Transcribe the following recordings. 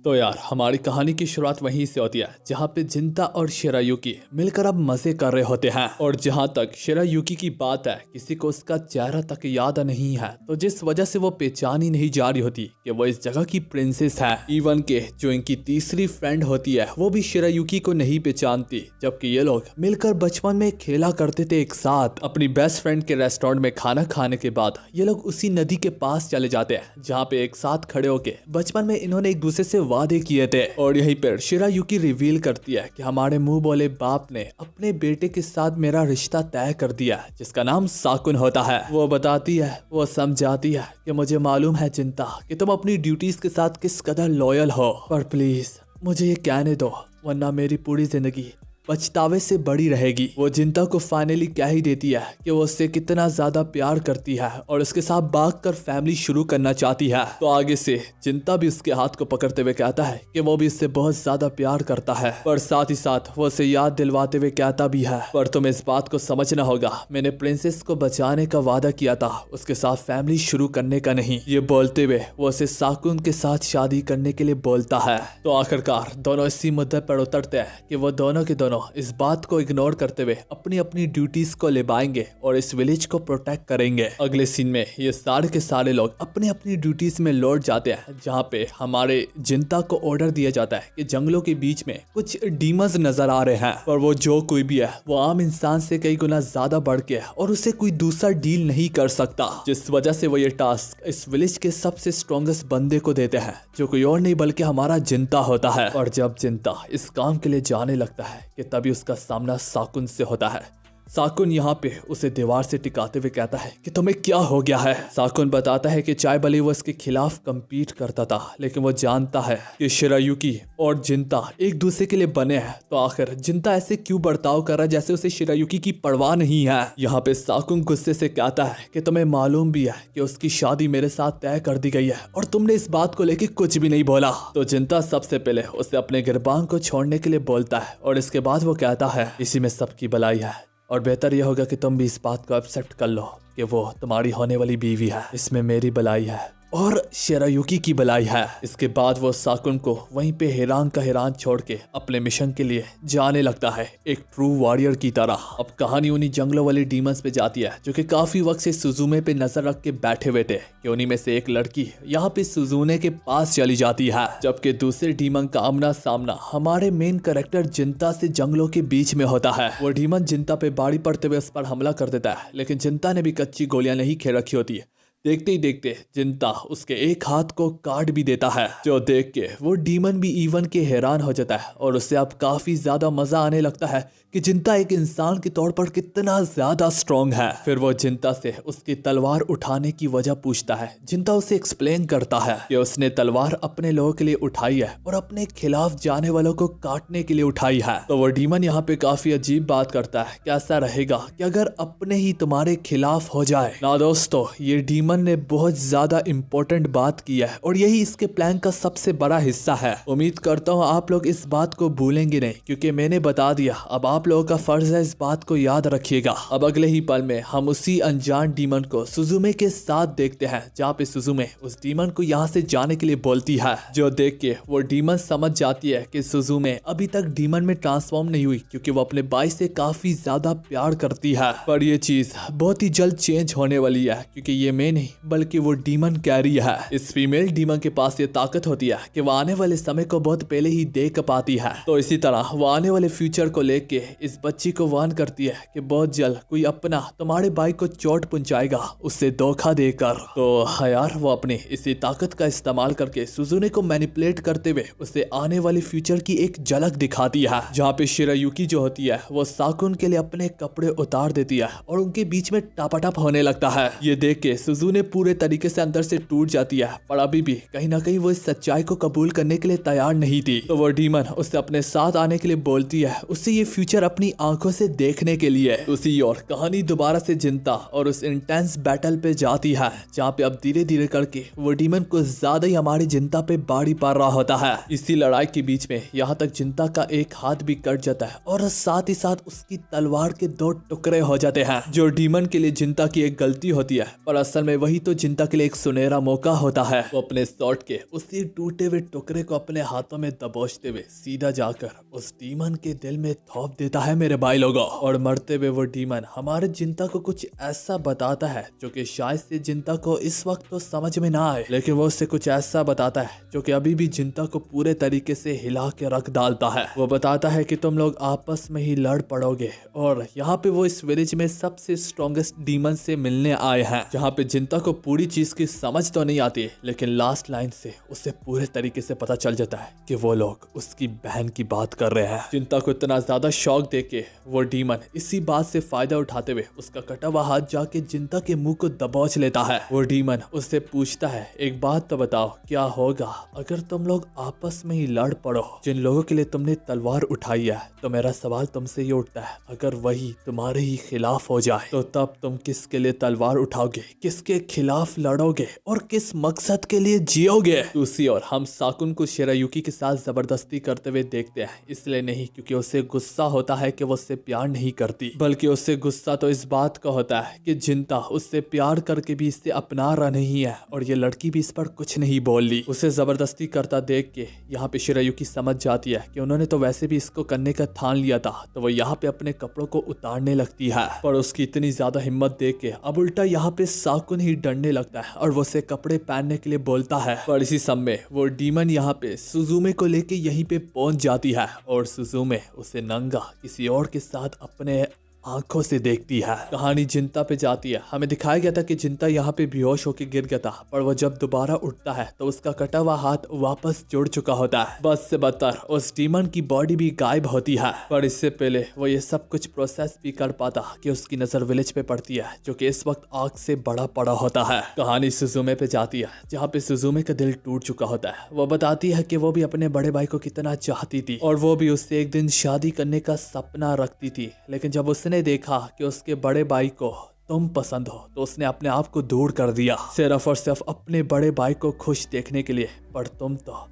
तो यार हमारी कहानी की शुरुआत वहीं से होती है जहाँ पे जिंता और शिरायुकी मिलकर अब मजे कर रहे होते हैं। और जहाँ तक शिरायुकी की बात है, किसी को उसका चेहरा तक याद नहीं है, तो जिस वजह से वो पहचान ही नहीं जा रही होती कि वो इस जगह की प्रिंसेस है। इवन के जो इनकी तीसरी फ्रेंड होती है वो भी शिरायुकी को नहीं पहचानती, जबकि ये लोग मिलकर बचपन में खेला करते थे एक साथ। अपनी बेस्ट फ्रेंड के रेस्टोरेंट में खाना खाने के बाद ये लोग उसी नदी के पास चले जाते हैं जहाँ पे एक साथ खड़े होके बचपन में इन्होंने एक दूसरे से वादे किए थे। और यहीं पर शिरायुकी रिवील करती है कि हमारे मुंह बोले बाप ने अपने बेटे के साथ मेरा रिश्ता तय कर दिया, जिसका नाम साकुन होता है। वो बताती है, वो समझाती है कि मुझे मालूम है चिंता कि तुम अपनी ड्यूटीज के साथ किस कदर लॉयल हो, पर प्लीज मुझे ये कहने दो, वरना मेरी पूरी जिंदगी पछतावे से बड़ी रहेगी। वो जिंता को फाइनली कह ही देती है कि वो उससे कितना ज्यादा प्यार करती है और उसके साथ भागकर फैमिली शुरू करना चाहती है। तो आगे से जिंता भी उसके हाथ को पकड़ते हुए कहता है कि वो भी इससे बहुत ज्यादा प्यार करता है, पर साथ ही साथ वो उसे याद दिलवाते हुए कहता भी है, पर तुम्हें इस बात को समझना होगा, मैंने प्रिंसेस को बचाने का वादा किया था, उसके साथ फैमिली शुरू करने का नहीं। ये बोलते हुए वो उसे साकुन के साथ शादी करने के लिए बोलता है। तो आखिरकार दोनों इसी मुद्दे पर उतरते हैं कि वो दोनों के दोनों इस बात को इग्नोर करते हुए अपनी अपनी ड्यूटीज को निभाएंगे और इस विलेज को प्रोटेक्ट करेंगे। अगले सीन में ये सारे के सारे लोग अपनी अपनी ड्यूटीज में लौट जाते हैं, जहाँ पे हमारे जिंता को ऑर्डर दिया जाता है कि जंगलों के बीच में कुछ डीमंस नजर आ रहे हैं, और वो जो कोई भी है वो आम इंसान से कई गुना ज्यादा बढ़ के है और उसे कोई दूसरा डील नहीं कर सकता, जिस वजह से वो ये टास्क इस विलेज के सबसे स्ट्रॉन्गेस्ट बंदे को देते हैं, जो कोई और नहीं बल्कि हमारा जिंता होता है। और जब जिंता इस काम के लिए जाने लगता है कि तभी उसका सामना साकुन से होता है। साकुन यहाँ पे उसे दीवार से टिकाते हुए कहता है कि तुम्हें क्या हो गया है। साकुन बताता है कि चाहे भले वो इसके खिलाफ कम्पीट करता था, लेकिन वो जानता है कि शिरायुकी और जिंता एक दूसरे के लिए बने हैं, तो आखिर जिंता ऐसे क्यों बर्ताव कर रहा है जैसे उसे शिरायुकी की परवाह नहीं है। यहाँ पे साकुन गुस्से से कहता है कि तुम्हें मालूम भी है कि उसकी शादी मेरे साथ तय कर दी गई है और तुमने इस बात को लेकर कुछ भी नहीं बोला। तो जिंता सबसे पहले उसे अपने गिरबान को छोड़ने के लिए बोलता है और इसके बाद वो कहता है इसी में सबकी भलाई है और बेहतर यह होगा कि तुम भी इस बात को एक्सेप्ट कर लो कि वो तुम्हारी होने वाली बीवी है, इसमें मेरी भलाई है और शिरायुकी की भलाई है। इसके बाद वो साकुन को वहीं पे हैरान का हैरान छोड़ के अपने मिशन के लिए जाने लगता है, एक ट्रू वॉरियर की तरह। अब कहानी उन्हीं जंगलों वाले डीमंस पे जाती है जो कि काफी वक्त से सुजुमे पे नजर रख के बैठे हुए थे, कि उन्हीं में से एक लड़की यहाँ पे सुजुने के पास चली जाती है, जबकि दूसरे डीमन का आमना सामना हमारे मेन कैरेक्टर जिंता से जंगलों के बीच में होता है। वो डीमन जिंता पे बाड़ी पड़ते हुए उस पर हमला कर देता है, लेकिन जिंता ने भी कच्ची गोलियां नहीं खेल रखी होती है। देखते ही देखते जिंता उसके एक हाथ को काट भी देता है, जो देख के वो डीमन भी इवन के हैरान हो जाता है और उससे अब काफी ज्यादा मजा आने लगता है कि जिंता एक इंसान के तौर पर कितना ज्यादा स्ट्रॉन्ग है। फिर वो जिंता से उसकी तलवार उठाने की वजह पूछता है। जिंता उसे एक्सप्लेन करता है कि उसने तलवार अपने लोगों के लिए उठाई है और अपने खिलाफ जाने वालों को काटने के लिए उठाई है। तो वो डीमन यहाँ पे काफी अजीब बात करता है कि ऐसा रहेगा कि अगर अपने ही तुम्हारे खिलाफ हो जाए ना। दोस्तों, ये डीमन ने बहुत ज्यादा इम्पोर्टेंट बात की है और यही इसके प्लान का सबसे बड़ा हिस्सा है। उम्मीद करता हूँ आप लोग इस बात को भूलेंगे नहीं, क्योंकि मैंने बता दिया, अब आप लोगों का फर्ज है इस बात को याद रखिएगा। अब अगले ही पल में हम उसी अनजान डीमन को सुजुमे के साथ देखते हैं, जहाँ पे सुजुमे उस डीमन को यहाँ से जाने के लिए बोलती है, जो देख के वो डीमन समझ जाती है कि सुजुमे अभी तक डीमन में ट्रांसफॉर्म नहीं हुई, क्योंकि वो अपने भाई से काफी ज्यादा प्यार करती है। पर ये चीज बहुत ही जल्द चेंज होने वाली है, क्योंकि ये मैं नहीं बल्कि वो डीमन कैरी है। इस फीमेल डीमन के पास ये ताकत होती है कि वो आने वाले समय को बहुत पहले ही देख पाती है। तो इसी तरह वो आने वाले फ्यूचर को लेके इस बच्ची को वार्न करती है कि बहुत जल्द कोई अपना तुम्हारे भाई को चोट पहुंचाएगा, उससे धोखा देकर। तो यार वो अपनी इसी ताकत का इस्तेमाल करके सुजुने को मैनिपुलेट करते हुए उसे आने वाली फ्यूचर की एक झलक दिखाती है, जहाँ पे शिरायुकी जो होती है वो साकुन के लिए अपने कपड़े उतार देती है और उनके बीच में टापाटाप होने लगता है। ये देख के सुजुने पूरे तरीके से अंदर से टूट जाती है, पर अभी भी कहीं ना कहीं वो इस सच्चाई को कबूल करने के लिए तैयार नहीं थी। तो वो डीमन उससे अपने साथ आने के लिए बोलती है, उससे ये फ्यूचर अपनी आंखों से देखने के लिए। उसी और कहानी दोबारा से जिंता और उस इंटेंस बैटल पे जाती है, जहाँ पे अब धीरे धीरे करके वो डीमन को ज्यादा ही हमारी जिंता पे बाड़ी पार रहा होता है। इसी लड़ाई के बीच में यहाँ तक जिंता का एक हाथ भी कट जाता है और साथ ही साथ उसकी तलवार के 2 टुकड़े हो जाते हैं, जो डीमन के लिए जिंता की एक गलती होती है, पर असल में वही तो जिंता के लिए एक सुनहरा मौका होता है। वो अपने शॉट के उसी टूटे हुए टुकड़े को अपने हाथों में दबोचते हुए सीधा जाकर उस डीमन के दिल में थोप देता है मेरे भाई लोगों। और मरते हुए वो डीमन हमारे जिंता को कुछ ऐसा बताता है जो कि शायद से जिंता को इस वक्त तो समझ में ना आए, लेकिन वो उससे कुछ ऐसा बताता है जो कि अभी भी जिंता को पूरे तरीके से हिला के रख डालता है। वो बताता है कि तुम लोग आपस में ही लड़ पड़ोगे और यहाँ पे वो इस विलेज में सबसे स्ट्रॉन्गेस्ट डीमन से मिलने आए हैं। जहाँ पे जिंता को पूरी चीज की समझ तो नहीं आती, लेकिन लास्ट लाइन से उसे पूरे तरीके से पता चल जाता है कि वो लोग उसकी बहन की बात कर रहे हैं। जिंता को इतना ज्यादा शौक देके वो डीमन इसी बात से फायदा उठाते हुए उसका कटा हुआ हाथ जाके जिंता के मुंह को दबोच लेता है। वो डीमन उससे पूछता है, एक बात तो बताओ, क्या होगा अगर तुम लोग आपस में ही लड़ पड़ो? जिन लोगों के लिए तुमने तलवार उठाई है, तो मेरा सवाल तुमसे ये उठता है, अगर वही तुम्हारे ही खिलाफ हो जाए तो तब तुम किसके लिए तलवार उठाओगे, किसके खिलाफ लड़ोगे और किस मकसद के लिए जियोगे? दूसरी ओर हम साकुन को शिरायुकी के साथ जबरदस्ती करते हुए देखते हैं, इसलिए नहीं क्योंकि उसे गुस्सा होता है कि वो उससे प्यार नहीं करती, बल्कि उससे गुस्सा तो इस बात का होता है कि जिंता उससे प्यार करके भी इससे अपना रहा नहीं है और ये लड़की भी इस पर कुछ नहीं बोल ली। उसे जबरदस्ती करता देख के यहाँ पे शिरायुकी समझ जाती है कि उन्होंने तो वैसे भी इसको करने का ठान लिया था, तो वो यहाँ पे अपने कपड़ों को उतारने लगती है। पर उसकी इतनी ज्यादा हिम्मत देख के अब उल्टा यहाँ पे साकुन ही डरने लगता है और वो उसे कपड़े पहनने के लिए बोलता है। पर इसी समय वो डीमन यहाँ पे सुजुमे को लेके यहीं पे पहुंच जाती है और सुजुमे उसे नंगा किसी और के साथ अपने आंखों से देखती है। कहानी जिंता पे जाती है। हमें दिखाया गया था कि जिंता यहाँ पे बेहोश होकर गिर गया था, पर वो जब दोबारा उठता है तो उसका कटा हुआ हाथ वापस जुड़ चुका होता है। बस से बदतर उस डीमन की बॉडी भी गायब होती है। पर इससे पहले वो ये सब कुछ प्रोसेस भी कर पाता कि उसकी नजर विलेज पे पड़ती है, जो कि इस वक्त आग से बड़ा पड़ा होता है। कहानी सुजुमे पे जाती है, जहाँ पे सुजुमे का दिल टूट चुका होता है। वो बताती है कि वो भी अपने बड़े भाई को कितना चाहती थी और वो भी उससे एक दिन शादी करने का सपना रखती थी, लेकिन जब उसने देखा कि उसके बड़े भाई को तुम पसंद हो तो उसने अपने आप को दूर कर दिया, सिर्फ और सिर्फ अपने बड़े भाई को खुश देखने के लिए। पर तुम तो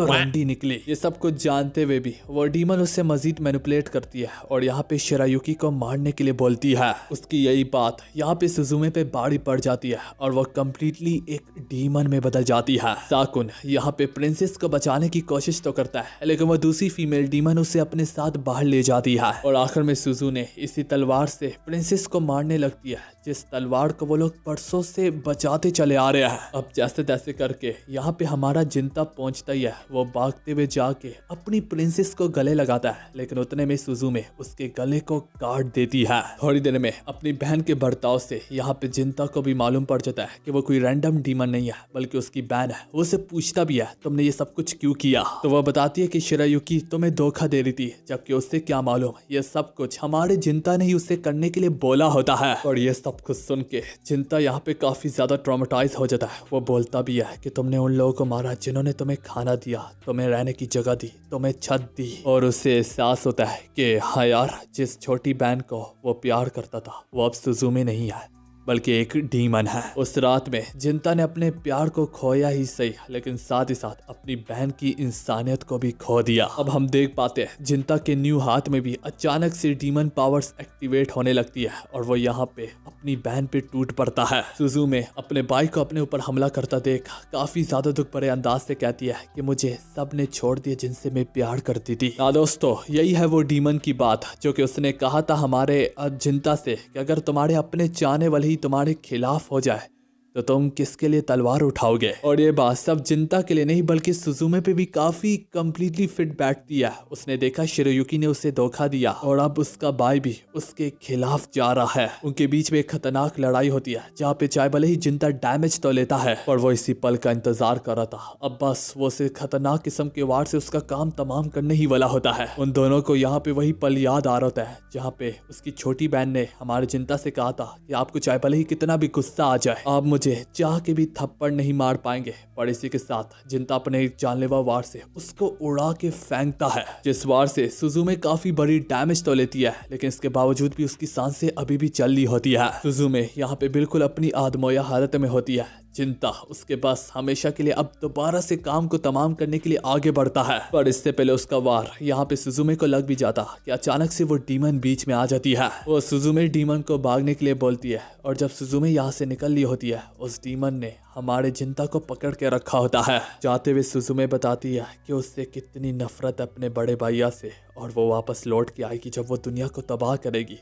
रंडी निकली। ये सब कुछ जानते हुए भी वो डीमन उससे मजीद मैनिपुलेट करती है और यहाँ पे शिरायुकी को मारने के लिए बोलती है। उसकी यही बात यहाँ पे सुजुमे पे भारी पड़ जाती है और वो कम्प्लीटली एक डीमन में बदल जाती है। साकुन यहाँ पे प्रिंसेस को बचाने की कोशिश तो करता है, लेकिन वो दूसरी फीमेल डीमन उसे अपने साथ बाहर ले जाती है और आखिर में सुजुने इसी तलवार से प्रिंसेस को मारने लगती है, जिस तलवार को वो लोग परसों से बचाते चले आ रहे हैं। अब जैसे तैसे करके यहाँ पे हमारा जिंता पहुंचता ही है। वो भागते हुए जाके अपनी प्रिंसेस को गले लगाता है, लेकिन उतने में सुजुमे उसके गले को काट देती है। थोड़ी देर में अपनी बहन के बर्ताव से यहाँ पे जिंता को भी मालूम पड़ जाता है कि वो कोई रैंडम डीमन नहीं है, बल्कि उसकी बहन है। वो उसे पूछता भी है, तुमने ये सब कुछ क्यों किया? तो वह बताती है कि शिरायुकी तुम्हें धोखा दे रही थी, जबकि उससे क्या मालूम ये सब कुछ हमारे जिंता ने ही उसे करने के लिए बोला होता है। और ये सब कुछ सुन के जिंता यहाँ पे काफी ज्यादा ट्रॉमेटाइज हो जाता है। वो बोलता भी है कि तुमने उन लोगों को मारा जिन्होंने तुम्हें खाना दिया, तुम्हें रहने की जगह दी, तुम्हें छत दी। और उसे एहसास होता है कि हाँ यार, जिस छोटी बहन को वो प्यार करता था वो अब सुजुमे नहीं है, बल्कि एक डीमन है। उस रात में जिंता ने अपने प्यार को खोया ही सही, लेकिन साथ ही साथ अपनी बहन की इंसानियत को भी खो दिया। अब हम देख पाते हैं जिंता के न्यू हाथ में भी अचानक से डीमन पावर्स एक्टिवेट होने लगती है और वो यहाँ पे अपनी बहन पे टूट पड़ता है। सुजुमे अपने भाई को अपने ऊपर हमला करता देख काफी ज्यादा दुख भरे अंदाज से कहती है कि मुझे सब ने छोड़ दिया जिनसे मैं प्यार करती थी। हाँ दोस्तों, यही है वो डीमन की बात जो कि उसने कहा था हमारे जिंता से कि अगर तुम्हारे अपने चाहने वाले ही तुम्हारे खिलाफ हो जाए तो तुम किसके लिए तलवार उठाओगे। और ये बात सब जिंता के लिए नहीं बल्कि सुजुमे पे भी काफी कम्प्लीटली फिट बैठती है। उसने देखा शिरायुकी ने उसे धोखा दिया और अब उसका भाई भी उसके खिलाफ जा रहा है। उनके बीच में एक खतरनाक लड़ाई होती है, जहाँ पे चाहे भले ही जिंता डैमेज तो लेता है, पर वो इसी पल का इंतजार कर रहा था। अब बस वो उसे खतरनाक किस्म के वार से उसका काम तमाम करने ही वाला होता है। उन दोनों को यहाँ पे वही पल याद आ रहा होता है जहाँ पे उसकी छोटी बहन ने हमारे जिंता से कहा था कि आपको चाहे भले ही कितना भी गुस्सा आ जाए, आप मुझे चाह के भी थप्पड़ नहीं मार पाएंगे। पर इसी के साथ जिंता अपने जानलेवा वार से उसको उड़ा के फेंकता है, जिस वार से सुजुमे काफी बड़ी डैमेज तो लेती है, लेकिन इसके बावजूद भी उसकी सांसें अभी भी चल रही होती है। सुजुमे यहाँ पे बिल्कुल अपनी आदमोया हालत में होती है, जिंता उसके पास हमेशा के लिए अब दोबारा से काम को तमाम करने के लिए आगे बढ़ता है। पर इससे पहले उसका वार यहाँ पे सुजुमे को लग भी जाता कि अचानक से वो डीमन बीच में आ जाती है। वो सुजुमे डीमन को भागने के लिए बोलती है और जब सुजुमे यहाँ से निकल ली होती है उस डीमन ने हमारे जिंता को पकड़ के रखा होता है। जाते हुए सुजुमे बताती है कि उससे कितनी नफरत अपने बड़े भैया से और वो वापस लौट के आएगी जब वो दुनिया को तबाह करेगी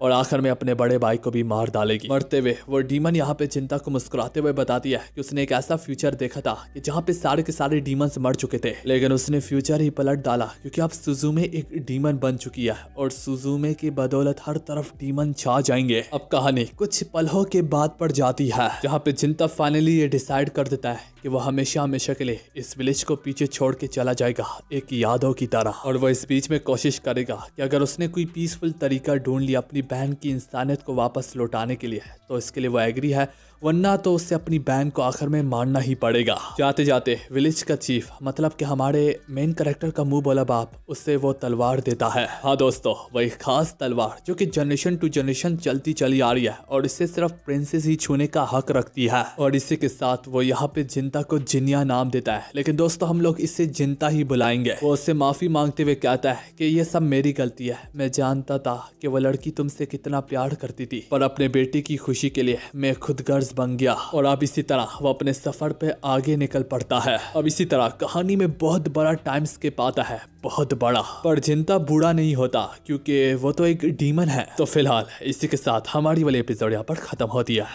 और आखिर में अपने बड़े भाई को भी मार डालेगी। मरते हुए वो डीमन यहाँ पे जिंता को मुस्कुराते हुए बताती है कि उसने एक ऐसा फ्यूचर देखा था कि जहाँ पे सारे के सारे डीमंस मर चुके थे, लेकिन उसने फ्यूचर ही पलट डाला क्योंकि अब सुजुमे एक डीमन बन चुकी है और सुजुमे की बदौलत हर तरफ डीमन छा जाएंगे। अब कहानी कुछ पलों के बाद पड़ जाती है जहाँ पे जिंता फाइनली ये डिसाइड कर देता है कि वो हमेशा हमेशा के लिए इस विलेज को पीछे छोड़ के चला जाएगा एक यादों की तरह। और वो इस बीच में कोशिश करेगा कि अगर उसने कोई पीसफुल तरीका ढूंढ लिया अपनी बहन की इंसानियत को वापस लौटाने के लिए तो इसके लिए वो एग्री है, वरना तो उसे अपनी बहन को आखिर में मारना ही पड़ेगा। जाते जाते विलेज का चीफ मतलब कि हमारे मेन कैरेक्टर का मुंह बोला बाप उससे वो तलवार देता है। हाँ दोस्तों, वही खास तलवार जो कि जनरेशन टू जनरेशन चलती चली आ रही है और इसे सिर्फ प्रिंसेस ही छूने का हक रखती है। और इसी के साथ वो यहाँ पे जिंता को जिनिया नाम देता है, लेकिन दोस्तों हम लोग इसे जिंता ही बुलाएंगे। वो उससे माफी मांगते हुए कहता है कि ये सब मेरी गलती है, मैं जानता था कि वो लड़की तुमसे कितना प्यार करती थी, पर अपने बेटे की खुशी के लिए मैं खुद गर्ज बन गया। और अब इसी तरह वो अपने सफर पे आगे निकल पड़ता है। अब इसी तरह कहानी में बहुत बड़ा टाइम स्किप आता है, बहुत बड़ा। पर जिंता बूढ़ा नहीं होता क्योंकि वो तो एक डीमन है। तो फिलहाल इसी के साथ हमारी वाली एपिसोड यहाँ पर खत्म होती है।